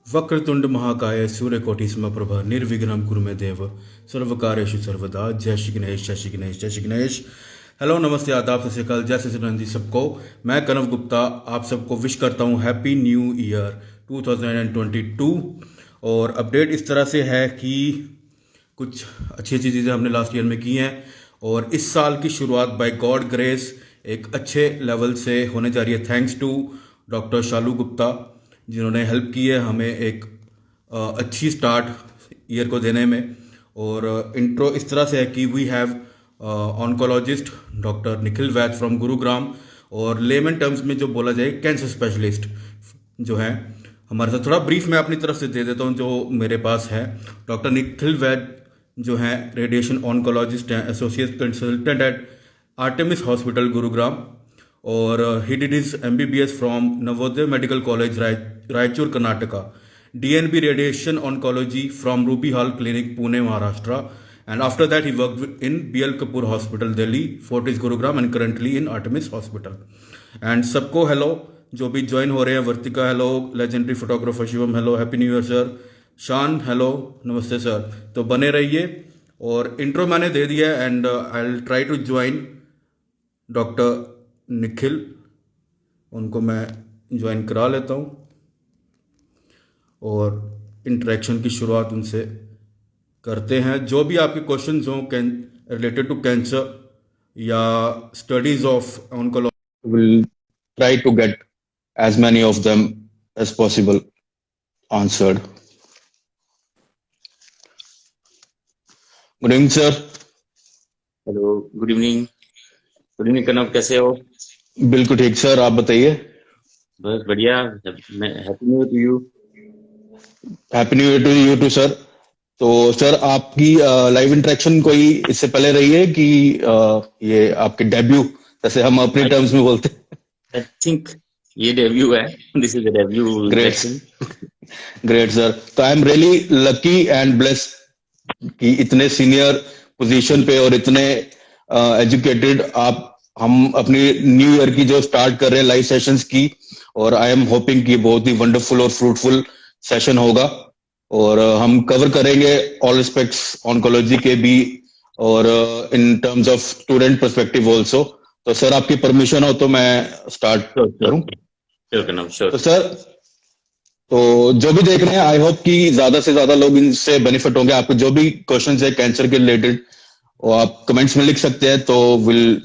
वक्रतुंड महाकाय सूर्यकोटि समप्रभा निर्विघ्नं कुरु मे देव सर्वकार्येषु सर्वदा। जय श्री गणेश, जय श्री गणेश, जय श्री गणेश। हेलो, नमस्ते, आदाब, सत श्री अकाल, जय श्री कृष्ण जी सबको। मैं कनव गुप्ता आप सबको विश करता हूँ हैप्पी न्यू ईयर 2022। और अपडेट इस तरह से है कि कुछ अच्छी अच्छी चीज़ें हमने लास्ट ईयर में की हैं और इस साल की शुरुआत बाय गॉड ग्रेस एक अच्छे लेवल से होने जा रही है। थैंक्स टू डॉक्टर शालू गुप्ता जिन्होंने हेल्प की है हमें एक अच्छी स्टार्ट ईयर को देने में। और इंट्रो इस तरह से है कि we have oncologist doctor Nikhil Vaid from Gurugram, और लेमन टर्म्स में जो बोला जाए कैंसर स्पेशलिस्ट जो है हमारे साथ। थोड़ा ब्रीफ मैं अपनी तरफ से दे देता हूँ जो मेरे पास है। डॉक्टर निखिल वैद जो है रेडिएशन ऑन्कोलॉजिस्ट हैं, associate consultant at Artemis hospital Gurugram, और he did his MBBS from Navodaya medical college Raichur Karnataka, DNB radiation oncology from Ruby Hall Clinic Pune Maharashtra, and after that he worked in BL Kapoor Hospital Delhi, Fortis Gurugram, and currently in Artemis Hospital. And सबको hello जो भी join हो रहे हैं। Vartika hello, legendary photographer Shivam hello, happy new year sir. Shaan hello, नमस्ते sir. तो बने रहिए। और इंट्रो मैंने दे दिया and I will try to join doctor Nikhil, उनको मैं ज्वाइन करा लेता हूँ और इंटरेक्शन की शुरुआत उनसे करते हैं। जो भी आपके क्वेश्चंस हों रिलेटेड टू कैंसर या studies of oncology, will try to get as many of them as possible answered. Good evening, sir. Hello, good evening. Good evening Kanav, कैसे हो? बिल्कुल ठीक सर, आप बताइए। बस बढ़िया। Happy new year to you. Happy new year to you too sir. तो sir आपकी लाइव इंटरेक्शन कोई इससे पहले रही है कि ये आपके डेब्यू, जैसे हम अपने टर्म्स में बोलते हैं? आई थिंक ये डेब्यू है। This is the debut interaction. Great sir. तो I am really lucky and blessed कि इतने सीनियर पोजीशन पे और इतने एजुकेटेड आप हम अपनी न्यू ईयर की जो स्टार्ट कर रहे हैं लाइव सेशंस की, और आई एम होपिंग कि बहुत ही वंडरफुल और फ्रूटफुल सेशन होगा। और हम कवर करेंगे ऑल एस्पेक्ट्स ऑन्कोलॉजी के भी, और in terms of student perspective also. तो सर आपकी परमिशन हो तो मैं स्टार्ट करूं? तो सर, तो जो भी देख रहे हैं आई होप कि ज्यादा से ज्यादा लोग इनसे बेनिफिट होंगे। आपको जो भी क्वेश्चंस है कैंसर के रिलेटेड वो आप कमेंट्स में लिख सकते हैं, तो will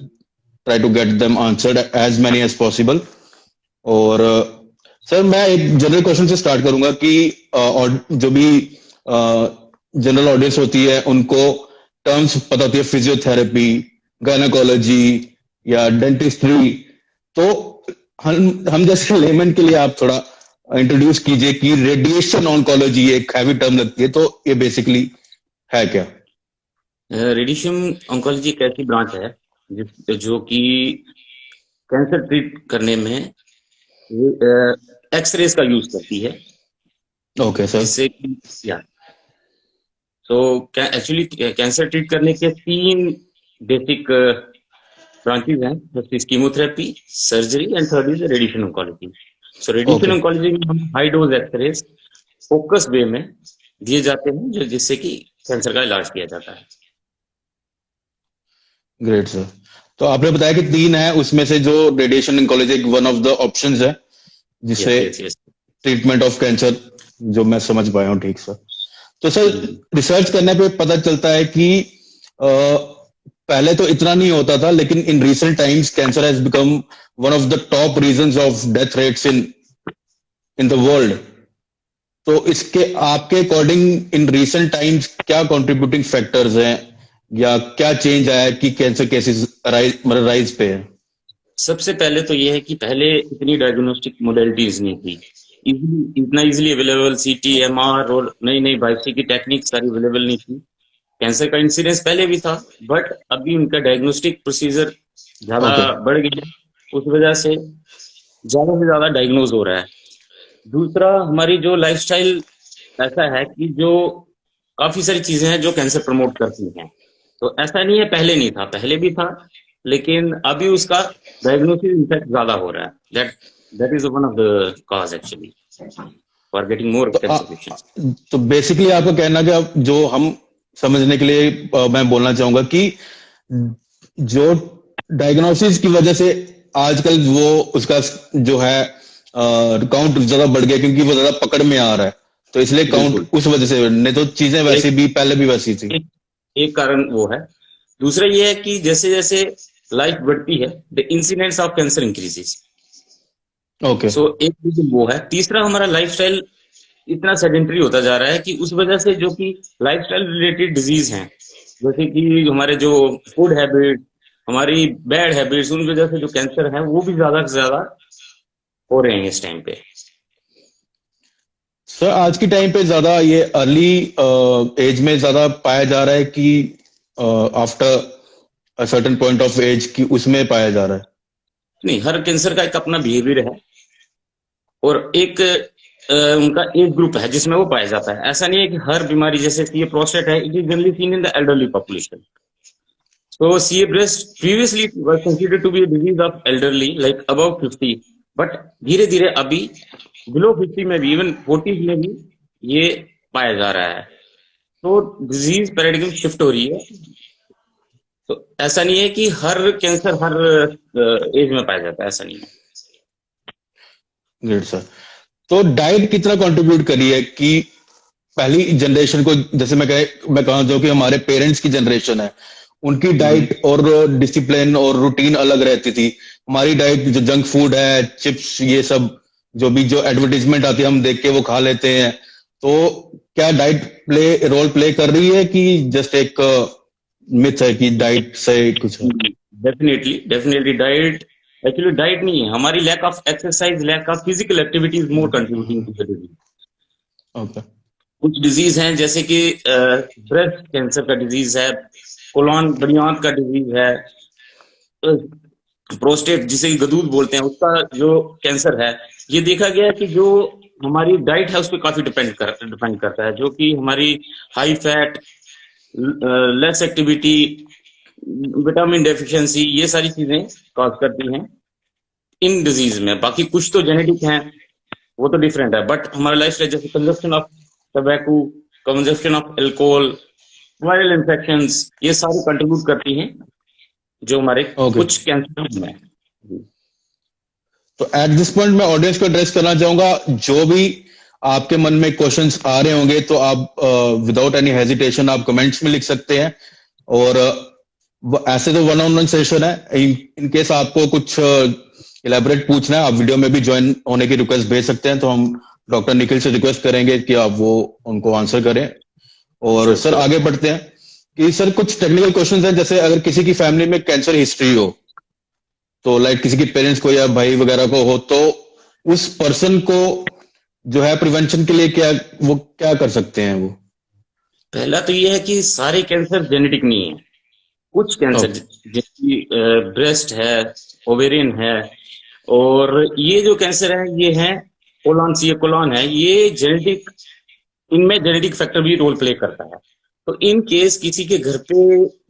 try to get them answered as many as possible. और सर मैं एक जनरल क्वेश्चन से स्टार्ट करूंगा कि जो भी जनरल ऑडियंस होती है उनको टर्म्स पता होती है, फिजियोथेरेपी, गायनेकोलॉजी या डेंटिस्ट्री। तो हम जैसे लेमन के लिए आप थोड़ा इंट्रोड्यूस कीजिए कि रेडिएशन ऑन्कोलॉजी एक हैवी टर्म लगती है, तो ये बेसिकली है क्या? रेडिएशन ऑन्कोलॉजी एक ऐसी ब्रांच है जो कि कैंसर ट्रीट करने में एक्सरेज का यूज करती है। Okay sir. जिससे या तो एक्चुअली कैंसर ट्रीट करने के 3 बेसिक ब्रांचेज हैं। First is chemotherapy, surgery and third is radiation oncology. So radiation oncology में हम हाई डोज एक्सरेज फोकस वे में दिए जाते हैं जिससे कि कैंसर का इलाज किया जाता है। Great sir. तो आपने बताया कि 3 है, उसमें से जो radiation oncology one of the options है जिससे ट्रीटमेंट ऑफ कैंसर, जो मैं समझ पाया हूँ। ठीक सर। तो सर रिसर्च करने पे पता चलता है कि पहले तो इतना नहीं होता था, लेकिन in recent times cancer has become one of the top reasons of death rates in the world. तो इसके आपके अकॉर्डिंग इन रिसेंट टाइम्स क्या कंट्रीब्यूटिंग फैक्टर्स हैं या क्या चेंज आया कि कैंसर केसेस राइज पे है? सबसे पहले तो ये है कि पहले इतनी डायग्नोस्टिक मोडेलिटीज नहीं थी, इतना इजीली अवेलेबल CT, MR और नई नई बायोप्सी की टेक्निक सारी अवेलेबल नहीं थी। कैंसर का इंसिडेंस पहले भी था, बट अभी उनका डायग्नोस्टिक प्रोसीजर ज्यादा बढ़ गया, उस वजह से ज्यादा से ज्यादा डायग्नोज हो रहा है। दूसरा, हमारी जो लाइफस्टाइल ऐसा है कि जो काफी सारी चीजें हैं जो कैंसर प्रमोट करती हैं। तो ऐसा नहीं है पहले नहीं था, पहले भी था, लेकिन अभी उसका डायग्नोसिस इनफैक्ट ज्यादा हो रहा है। That is one of the cause actually. For getting more तो कैंसर पेशेंट्स। तो बेसिकली आपका कहना कि अब जो हम समझने के लिए मैं बोलना चाहूंगा कि जो डायग्नोसिस की वजह से आजकल वो उसका जो है काउंट ज्यादा बढ़ गया क्योंकि वो ज्यादा पकड़ में आ रहा है, तो इसलिए बिल्कुल। काउंट उस वजह से, नहीं तो चीजें वैसे एक भी पहले भी वैसी थी। एक, एक कारण वो है। दूसरा ये है कि जैसे जैसे लाइफ बढ़ती है, the incidence of cancer increases. Okay. So एक रीजन वो है। तीसरा, हमारा लाइफस्टाइल इतना सेडेंटरी होता जा रहा है कि उस वजह से जो कि लाइफस्टाइल रिलेटेड डिजीज हैं, जैसे कि हमारे जो फूड हैबिट, हमारी बैड हैबिट्स, उन वजह से जो कैंसर है वो भी ज्यादा से ज्यादा हो रहे हैं इस टाइम पे। सर आज के टाइम पे ज्यादा ये अर्ली एज में ज्यादा पाया जा रहा है कि after a certain point of age की उसमें पाया जा रहा है? नहीं, हर कैंसर का एक अपना बिहेवियर है और एक उनका एज ग्रुप है जिसमें वो पाया जाता है। ऐसा नहीं है कि हर बीमारी, जैसे ये प्रोस्टेट है, it is generally seen in the elderly population. So CA breast previously was considered to be a disease of elderly, like above 50, but धीरे धीरे अभी below 50 में भी, इवन 40 में भी ये पाया जा रहा है। तो डिजीज पैराडिग्म शिफ्ट हो रही है। तो ऐसा नहीं है कि हर कैंसर हर एज में पाया जाता है, ऐसा नहीं है। Great sir. तो डाइट कितना कंट्रीब्यूट करी है कि पहली जनरेशन को, जैसे मैं कहूँ जो कि हमारे पेरेंट्स की जनरेशन है, उनकी डाइट और डिसिप्लिन और रूटीन अलग रहती थी। हमारी डाइट जो जंक फूड है, चिप्स, ये सब जो भी जो एडवर्टीजमेंट आती है हम देख के वो खा लेते हैं, तो क्या डाइट रोल प्ले कर रही है कि जस्ट एक मिथ है कि डाइट से कुछ है? Definitely definitely diet, actually diet नहीं है, हमारी lack of exercise, lack of physical activity is more contributing to the disease. Okay. कुछ डिजीज हैं जैसे कि ब्रेस्ट कैंसर का डिजीज है, कोलॉन बनियाद का डिजीज है, प्रोस्टेट जिसे गदूद बोलते हैं उसका जो कैंसर है, ये देखा गया है कि जो हमारी डाइट है उस पर काफी डिपेंड करता है, जो कि हमारी high fat, less activity, vitamin deficiency, ये सारी चीजें कॉज करती हैं इन डिजीज में। बाकी कुछ तो जेनेटिक हैं, वो तो डिफरेंट है, बट हमारा लाइफ स्टाइल, जैसे consumption of tobacco, consumption of alcohol, viral infections, ये सारी कंट्रीब्यूट करती हैं जो हमारे कुछ कैंसर में। तो एट दिस पॉइंट मैं ऑडियंस को एड्रेस करना चाहूंगा, जो भी आपके मन में क्वेश्चंस आ रहे होंगे तो आप विदाउट एनी हेजिटेशन आप कमेंट्स में लिख सकते हैं, और ऐसे तो वन ऑन वन सेशन है। इन केस आपको कुछ इलेबोरेट पूछना है, आप वीडियो में भी ज्वाइन होने की रिक्वेस्ट भेज सकते हैं, तो हम डॉक्टर निखिल से रिक्वेस्ट करेंगे कि आप वो उनको आंसर करें। और सर आगे बढ़ते हैं कि सर कुछ टेक्निकल क्वेश्चंस हैं, जैसे अगर किसी की फैमिली में कैंसर हिस्ट्री हो, तो लाइक किसी के पेरेंट्स को या भाई वगैरह को हो, तो उस पर्सन को जो है प्रिवेंशन के लिए क्या कर सकते हैं वो? पहला तो ये है कि सारे कैंसर जेनेटिक नहीं है। कुछ कैंसर जैसे ब्रेस्ट है, ओवेरियन है, और ये जो कैंसर है ये है कोलॉन, सी कोलॉन है, ये जेनेटिक, इनमें जेनेटिक फैक्टर भी रोल प्ले करता है। तो इन केस किसी के घर पे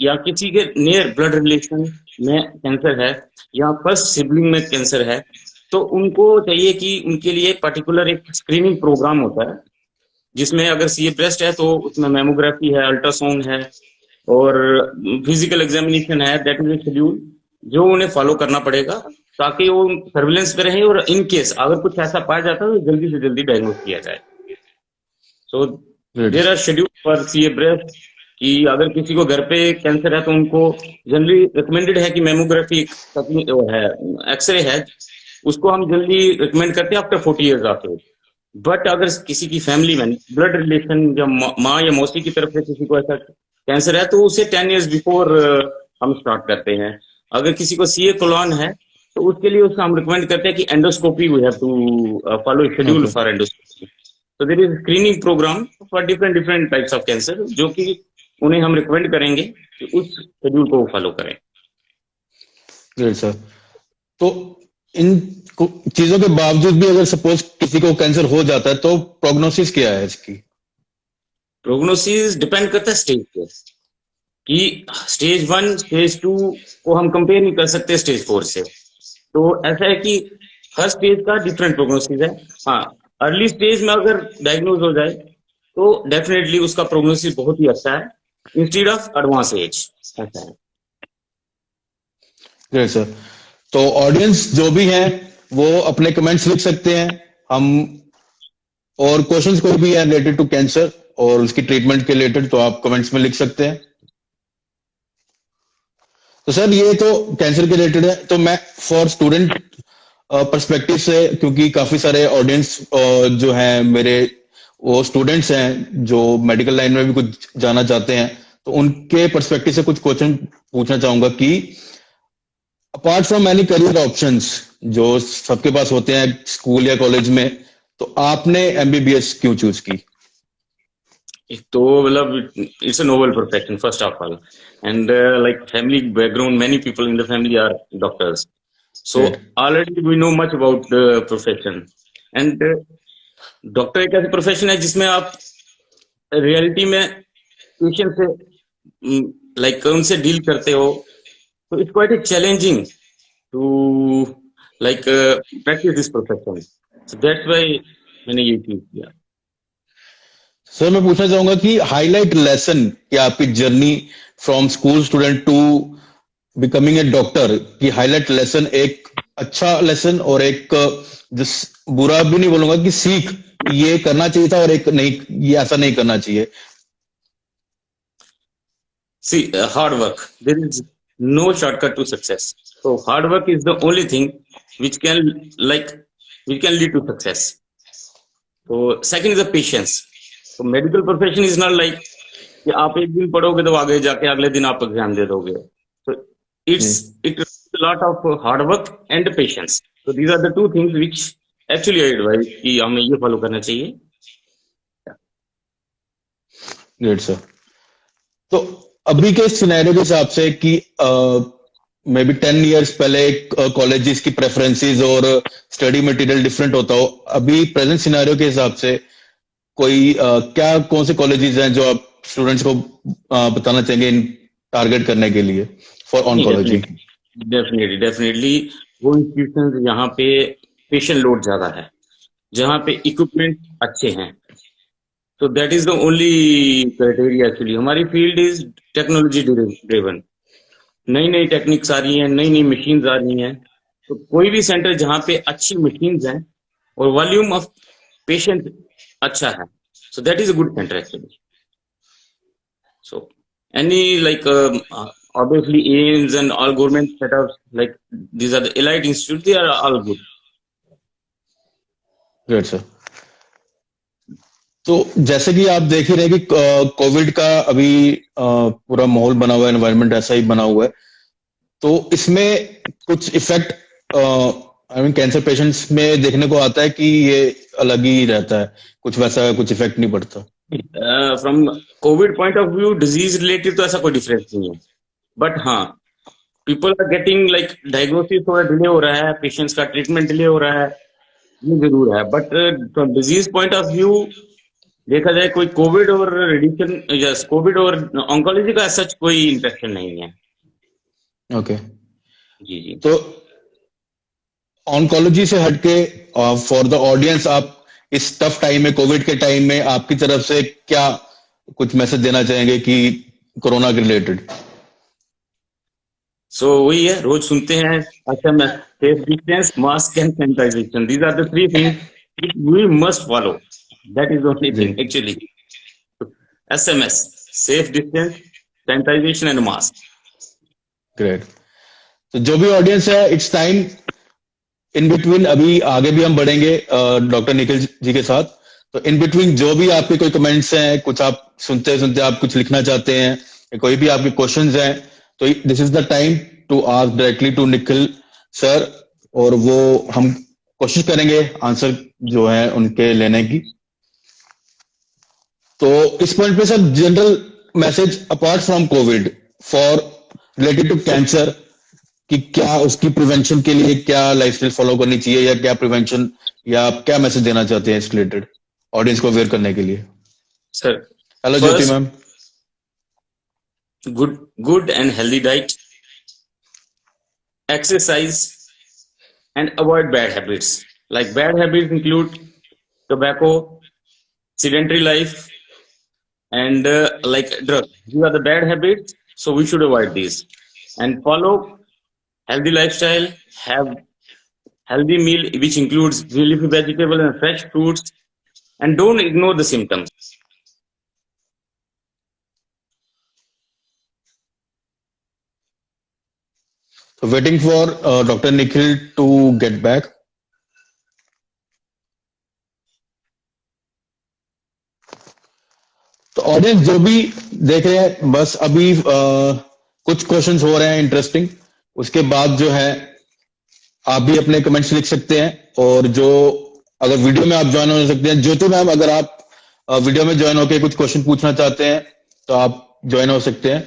या किसी के नियर ब्लड रिलेशन में कैंसर है या फर्स्ट सिबलिंग में कैंसर है, तो उनको चाहिए कि उनके लिए पर्टिकुलर एक स्क्रीनिंग प्रोग्राम होता है, जिसमें अगर सीए ब्रेस्ट है तो उसमें मेमोग्राफी है, अल्ट्रासाउंड है और फिजिकल एग्जामिनेशन है। दैट इज शेड्यूल जो उन्हें फॉलो करना पड़ेगा ताकि वो सर्विलेंस पे रहे, और इन केस अगर कुछ ऐसा पाया जाता है तो जल्दी से जल्दी डायग्नोज किया जाए। So there are schedule for CA breast कि अगर किसी को घर पे कैंसर है तो उनको जनरली रिकमेंडेड है कि मेमोग्राफी है, एक्सरे है, उसको हम जल्दी रिकमेंड करते हैं after 40 years of age. But अगर किसी की फैमिली में ब्लड रिलेशन या माँ या मौसी की तरफ से किसी को ऐसा कैंसर है तो उसे 10 ईयर्स बिफोर हम स्टार्ट करते हैं। अगर किसी को सीए कोलॉन है तो उसके लिए उसका हम रिकमेंड करते हैं कि endoscopy we have to follow schedule for endoscopy. तो there is screening program for different types of cancer, जो कि उन्हें हम रिकमेंड करेंगे कि उस शेड्यूल को फॉलो करें। Great sir. तो इन चीजों के बावजूद भी अगर सपोज किसी को कैंसर हो जाता है तो प्रोग्नोसिस क्या है इसकी? प्रोग्नोसिस डिपेंड करता है स्टेज पे, कि स्टेज 1 स्टेज 2 को हम कंपेयर नहीं कर सकते स्टेज 4 से। तो ऐसा है कि हर स्टेज का डिफरेंट प्रोग्नोसिस है। हाँ, अर्ली स्टेज में अगर डायग्नोज हो जाए तो डेफिनेटली उसका प्रोग्नोसिस बहुत ही अच्छा है इंस्टेड ऑफ एडवांस एज, ऐसा है। Great sir. तो ऑडियंस जो भी है वो अपने कमेंट्स लिख सकते हैं। हम और क्वेश्चंस कोई भी है रिलेटेड टू कैंसर और उसकी ट्रीटमेंट के रिलेटेड तो आप कमेंट्स में लिख सकते हैं। तो सर ये तो कैंसर के रिलेटेड है, तो मैं फॉर स्टूडेंट पर्सपेक्टिव से, क्योंकि काफी सारे ऑडियंस जो हैं मेरे वो स्टूडेंट्स हैं जो मेडिकल लाइन में भी कुछ जाना चाहते हैं, तो उनके पर्सपेक्टिव से कुछ क्वेश्चन पूछना चाहूंगा कि apart from any career options जो सबके पास होते हैं स्कूल या कॉलेज में, तो आपने एमबीबीएस क्यों चूज की? एक तो मतलब it's a noble profession first of all, and like family background many people in the family are doctors, so great. Already we know much about the profession. And doctor एक ऐसा profession है जिसमें आप reality में patient से like उनसे deal करते हो, तो it's quite challenging to like practice this profession, so that's why मैंने ये चूज किया। सर मैं पूछना चाहूंगा कि हाईलाइट लेसन या आपकी journey from school student to becoming a doctor की हाईलाइट लेसन, एक अच्छा लेसन और एक जिस बुरा भी नहीं बोलूंगा कि सीख, ये करना चाहिए था और एक नहीं, ये ऐसा नहीं करना चाहिए। See, hard work. There is no shortcut to success. So hard work is the only thing which can like which can lead to success. So second is the patience. So medical profession is not like कि आप एक दिन पढ़ोगे तो आगे जाके अगले दिन आप एग्जाम दे दोगे. So it a lot of hard work and patience. So these are the two things which actually I advise कि हमें ये फॉलो करना चाहिए. Great sir. तो अभी के सिनेरियो के हिसाब से कि मे बी 10 इयर्स पहले कॉलेजेस की प्रेफरेंसेस और स्टडी मटेरियल डिफरेंट होता हो, अभी प्रेजेंट सिनेरियो के हिसाब से कोई क्या कौन से कॉलेजेस हैं जो आप स्टूडेंट्स को बताना चाहेंगे इन टारगेट करने के लिए फॉर ऑन्कोलॉजी? डेफिनेटली वो इंस्टीट्यूशन जहाँ पे पेशेंट लोड ज्यादा है, जहाँ पे इक्विपमेंट अच्छे हैं, तो that is the only criteria. Actually हमारी फील्ड इज टेक्नोलॉजी ड्रिवन, नई नई टेक्निक्स आ रही हैं, नई नई मशीन्स आ रही हैं, तो कोई भी सेंटर जहाँ पे अच्छी मशीन्स हैं और वॉल्यूम ऑफ पेशेंट अच्छा है, so that is a good center actually. So any like obviously AIIMS and all government setups like these are the elite institutes, they are all good. Great sir. तो जैसे कि आप देख ही रहे कि Covid का अभी पूरा माहौल बना हुआ है, एनवायरनमेंट ऐसा ही बना हुआ है, तो इसमें कुछ effect I mean cancer patients में देखने को आता है कि ये अलग ही रहता है, कुछ वैसा कुछ इफेक्ट नहीं पड़ता। From covid point of view disease related तो ऐसा कोई डिफरेंस नहीं है, बट हाँ people are getting like diagnosis थोड़ा डिले हो रहा है, पेशेंट्स का ट्रीटमेंट डिले हो रहा है, ये जरूर है, but from disease point of view देखा जाए कोई कोविड और रेडिएशन, यस कोविड और ऑन्कोलॉजी का सच कोई इंटरेक्शन नहीं है। ओके जी जी। तो ऑन्कोलॉजी से हटके फॉर द ऑडियंस आप इस टफ टाइम में, कोविड के टाइम में आपकी तरफ से क्या कुछ मैसेज देना चाहेंगे कि कोरोना के रिलेटेड? सो वही है, रोज सुनते हैं SMS, safe distance, mask and sanitization, these are the three things we must follow, that is the only thing actually. SMS, safe distance, sanitization and mask. Great. तो जो भी ऑडियंस है, इट्स टाइम इन बिटवीन, अभी आगे भी हम बढ़ेंगे doctor Nikhil ji के साथ, तो इन बिटवीन जो भी आपके कोई कमेंट्स हैं, कुछ आप सुनते सुनते आप कुछ लिखना चाहते हैं, या कोई भी आपके क्वेश्चंस हैं, तो this is the time to ask directly to Nikhil sir, और वो हम कोशिश करेंगे आंसर जो है उनके लेने की। तो इस पॉइंट पे sir general message apart from Covid for related to cancer, कि क्या उसकी प्रिवेंशन के लिए क्या लाइफस्टाइल फॉलो करनी चाहिए, या क्या प्रिवेंशन, या आप क्या मैसेज देना चाहते हैं इस रिलेटेड ऑडियंस को अवेयर करने के लिए? Sir hello Jyoti ma'am. good and healthy diet, exercise, and avoid bad habits. Like bad habits include tobacco, sedentary life, and like drugs. These are the bad habits, so we should avoid these and follow healthy lifestyle. Have healthy meal which includes leafy vegetable and fresh fruits, and don't ignore the symptoms. So waiting for Dr. Nikhil to get back. तो audience जो भी देख रहे हैं, बस अभी कुछ questions हो रहे हैं इंटरेस्टिंग, उसके बाद जो है आप भी अपने कमेंट्स लिख सकते हैं, और जो अगर वीडियो में आप ज्वाइन हो सकते हैं, ज्योति मैम अगर आप वीडियो में ज्वाइन होकर कुछ क्वेश्चन पूछना चाहते हैं तो आप ज्वाइन हो सकते हैं।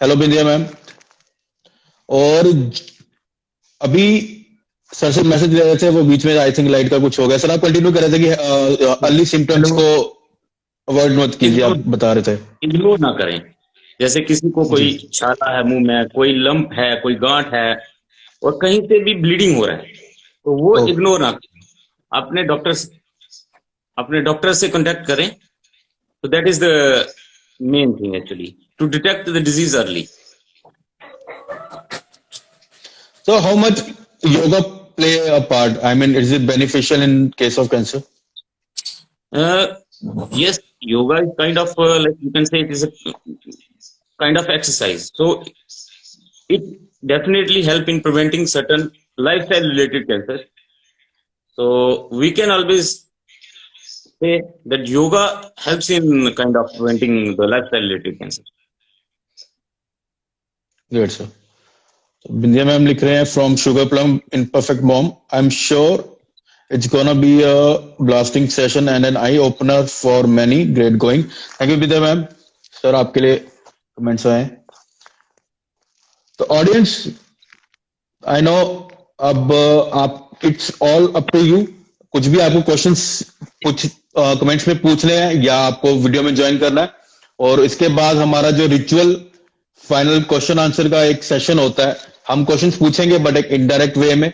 हेलो बिंदिया मैम। और अभी सर से मैसेज ले रहे थे, वो बीच में आई थिंक लाइट का कुछ हो गया। सर आप कंटिन्यू कर रहे थे कि अर्ली सिम्टम्स को अवॉइड मत कीजिए, आप बता रहे थे। इग्नोर ना करें। जैसे किसी को कोई छाला है मुंह में, कोई लंप है, कोई गांठ है, और कहीं से भी ब्लीडिंग हो रहा है, तो वो इग्नोर ना करें। अपने डॉक्टर से कांटेक्ट करें। तो that is the main thing actually, to detect the disease early. So how much yoga play a part? I mean, is it beneficial in case of cancer? Yes, yoga is kind of like you can say it is a kind of exercise. So it definitely help in preventing certain lifestyle related cancers. So we can always say that yoga helps in kind of preventing the lifestyle related cancer. Good, sir. Bindya ma'am लिख रहे हैं from Sugar Plum in Perfect Mom. I'm sure it's gonna be a blasting session and an eye opener for many. Great going. Thank you Bindya ma'am. Sir आपके लिए comments आए। तो audience, आई know अब आप it's all up to you. कुछ भी आपको questions कुछ कमेंट्स में पूछने हैं या आपको वीडियो में ज्वाइन करना है, और इसके बाद हमारा जो रिचुअल फाइनल क्वेश्चन आंसर का एक सेशन होता है। हम क्वेश्चंस पूछेंगे बट एक इनडायरेक्ट वे में,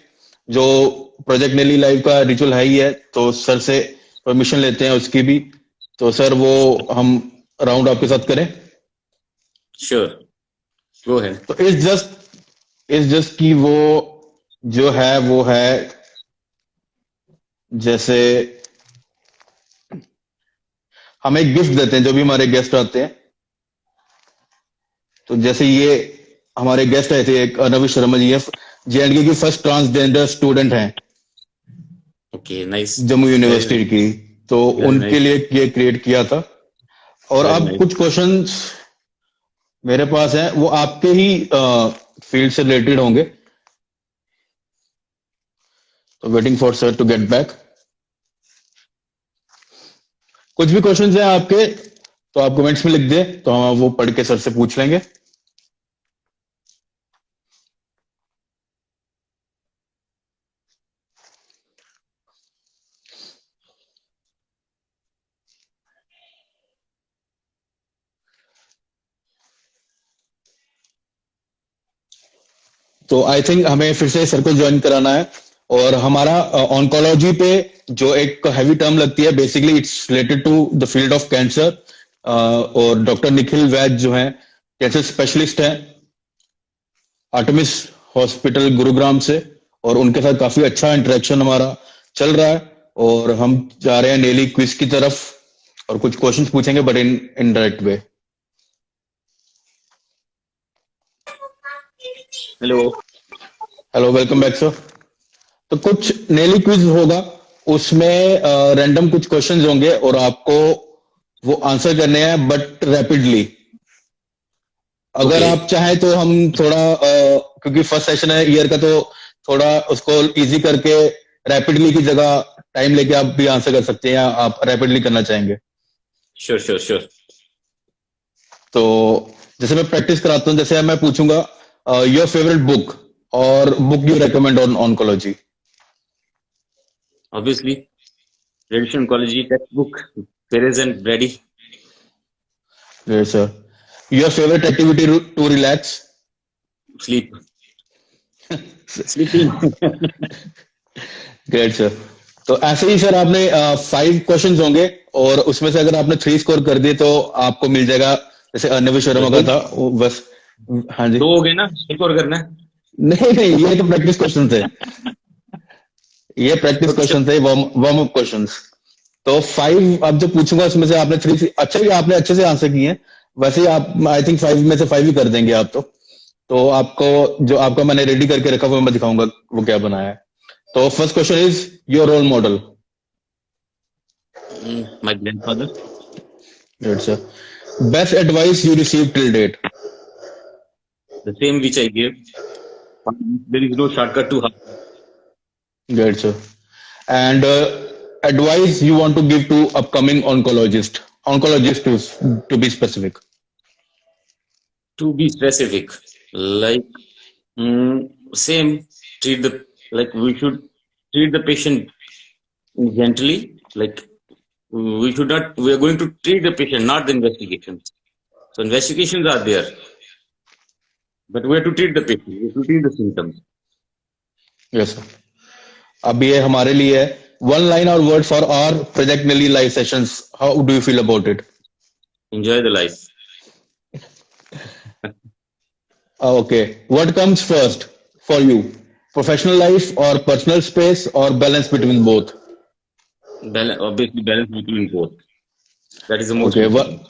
जो प्रोजेक्ट नेली लाइव का रिचुअल है ही है। तो सर से परमिशन लेते हैं उसकी भी। तो सर वो हम राउंड आपके साथ करें? Sure, go ahead. तो इस जस्ट कि वो जो है वो है जैसे हम एक गिफ्ट देते हैं जो भी हमारे गेस्ट आते हैं। तो जैसे ये हमारे गेस्ट आए थे, एक अनवी शर्मा जी है, JNK की फर्स्ट ट्रांसजेंडर स्टूडेंट हैं, ओके नाइस, जम्मू यूनिवर्सिटी की। तो उनके लिए ये क्रिएट किया था। और अब कुछ क्वेश्चंस मेरे पास हैं, वो आपके ही फील्ड से रिलेटेड होंगे। तो waiting for sir to get back. कुछ भी क्वेश्चंस हैं आपके तो आप कमेंट्स में लिख दें, तो हम वो पढ़ के सर से पूछ लेंगे। तो आई थिंक हमें फिर से सर को ज्वाइन कराना है। और हमारा ऑन्कोलॉजी पे जो एक हैवी टर्म लगती है, basically it's related to the field of cancer. और डॉक्टर निखिल वैद जो है कैंसर स्पेशलिस्ट हैं आर्टेमिस हॉस्पिटल गुरुग्राम से, और उनके साथ काफी अच्छा इंटरेक्शन हमारा चल रहा है। और हम जा रहे हैं नेली क्विज की तरफ और कुछ क्वेश्चंस पूछेंगे but in direct way. Hello, welcome back sir. तो कुछ नेली क्विज होगा, उसमें रैंडम कुछ क्वेश्चंस होंगे और आपको वो आंसर करने हैं बट रैपिडली। अगर आप चाहें तो हम थोड़ा क्योंकि फर्स्ट सेशन है ईयर का, तो थोड़ा उसको इजी करके रैपिडली की जगह टाइम लेके आप भी आंसर कर सकते हैं, या आप रैपिडली करना चाहेंगे? श्योर। तो जैसे मैं प्रैक्टिस कराता हूँ, जैसे मैं पूछूंगा योर फेवरेट बुक और book you recommend on oncology. Obviously, Radiation Oncology textbook, Perez and Brady. Yes, sir. Your favorite activity to relax? Sleep. Sleeping. Great, sir. तो ऐसे ही सर आपने 5 क्वेश्चंस होंगे और उसमें से अगर आपने 3 स्कोर कर दिए तो आपको मिल जाएगा, जैसे अर्णव शर्मा का दो था वो बस। हाँ जी। दो हो गए ना, एक और करना है। नहीं नहीं, ये तो प्रैक्टिस क्वेश्चन थे, ये प्रैक्टिस अच्छा, क्वेश्चन थे, वार्म अप क्वेश्चंस। तो 5 अब जो पूछूंगा उसमें से आपने 3, अच्छा ही आपने अच्छे से आंसर किए हैं। वैसे ही आप आई थिंक 5 में से 5 ही कर देंगे आप तो आपको जो आपका मैंने रेडी करके रखा वो मैं दिखाऊंगा वो क्या बनाया है। तो first question is your role model. my grandfather. It's best advice you receive till date. The same which I gave. There is no shortcut to hard. Great, sir. And advice you want to give to upcoming oncologist to be specific. To be specific, like same, treat the, like we should treat the patient gently. Like we should not. We are going to treat the patient, not the investigations. So investigations are there, but we have to treat the patient. We have to treat the symptoms. Yes, sir. अब ये हमारे लिए है, one line or word for our Project Nelly live sessions. How do you feel about it? Enjoy the life. Okay. What comes first for you? Professional life or personal space or balance between both? Obviously, balance between both. That is the most Okay. important.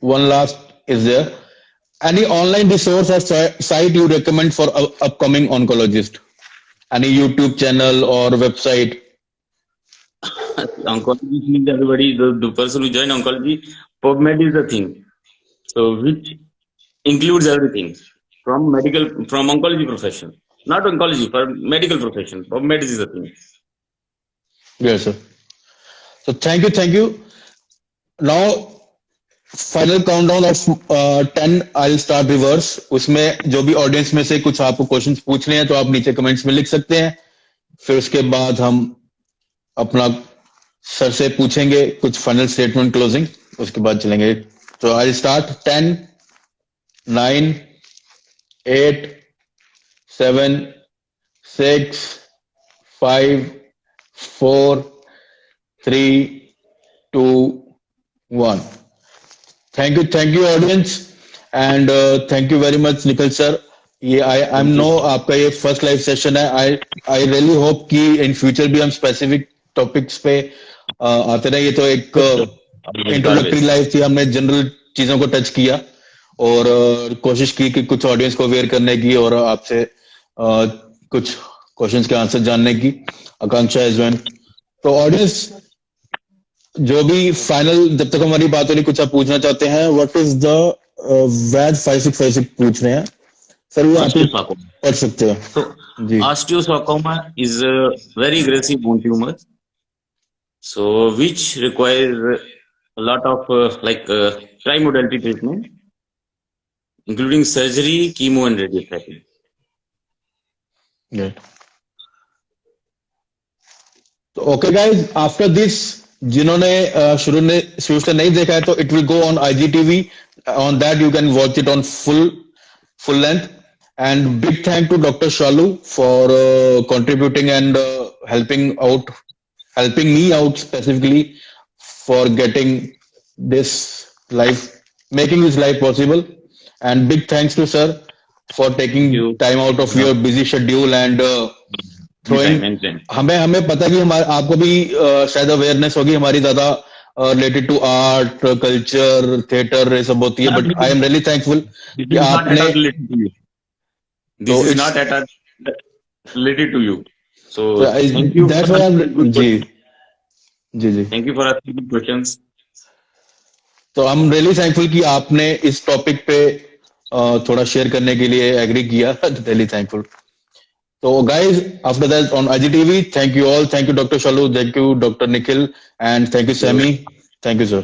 One last is there. Any online resource or site you recommend for upcoming oncologist? Any YouTube channel or website? Oncology means everybody, the person who join oncology, PubMed is the thing. So which includes everything from oncology profession, not oncology, for medical profession. PubMed is the thing. Yes, sir. So thank you. Now final countdown of 10 I start reverse. उसमें जो भी audience में से कुछ आपको questions पूछने हैं तो आप नीचे कमेंट्स में लिख सकते हैं, फिर उसके बाद हम अपना सर से पूछेंगे कुछ फाइनल स्टेटमेंट क्लोजिंग, उसके बाद चलेंगे। तो I start 10 9 8 7 6 5 4 3 2 1। Thank you audience and thank you very much Nikhil sir. ये आई एम नो आपका ये फर्स्ट लाइव सेशन है। आई रियली होप कि इन फ्यूचर भी हम स्पेसिफिक टॉपिक्स पे आते रहे। ये तो एक इंट्रोडक्टरी लाइव थी, हमने जनरल चीजों को टच किया और कोशिश की कि कुछ ऑडियंस को अवेयर करने की और आपसे कुछ क्वेश्चंस के आंसर जानने की आकांक्षा इज वेन। तो ऑडियंस जो भी फाइनल, जब तक हमारी बात हो रही, कुछ आप पूछना चाहते हैं? व्हाट इज द वैद 5656 पूछ रहे हैं सर, ये आप पढ़ सकते हैं। So osteosarcoma is a very aggressive bone tumor, so which requires a lot of trimodality treatment, including surgery, chemo, and radiotherapy. Great. तो ओके गाइज, आफ्टर दिस जिन्होंने शुरू से नहीं देखा है तो it will go on IGTV, on that you can watch it on full length. And big thank to Dr. Shalu for contributing and helping me out specifically for getting this live, making this live possible. And big thanks to sir for taking time out of your busy schedule and हमें पता है कि आपको भी शायद awareness होगी हमारी ज्यादा related to art, culture, theatre, ये सब होती है, but I am really thankful कि आपने This is not at all related to you. So thank you. That's why I'm ji Thank you for asking good questions. तो I am really thankful कि आपने इस टॉपिक पे थोड़ा share करने के लिए एग्री किया। Really thankful. So guys, after that on IGTV, thank you all. Thank you Dr. Shalu, thank you Dr. Nikhil, and thank you Sammy. Thank you sir.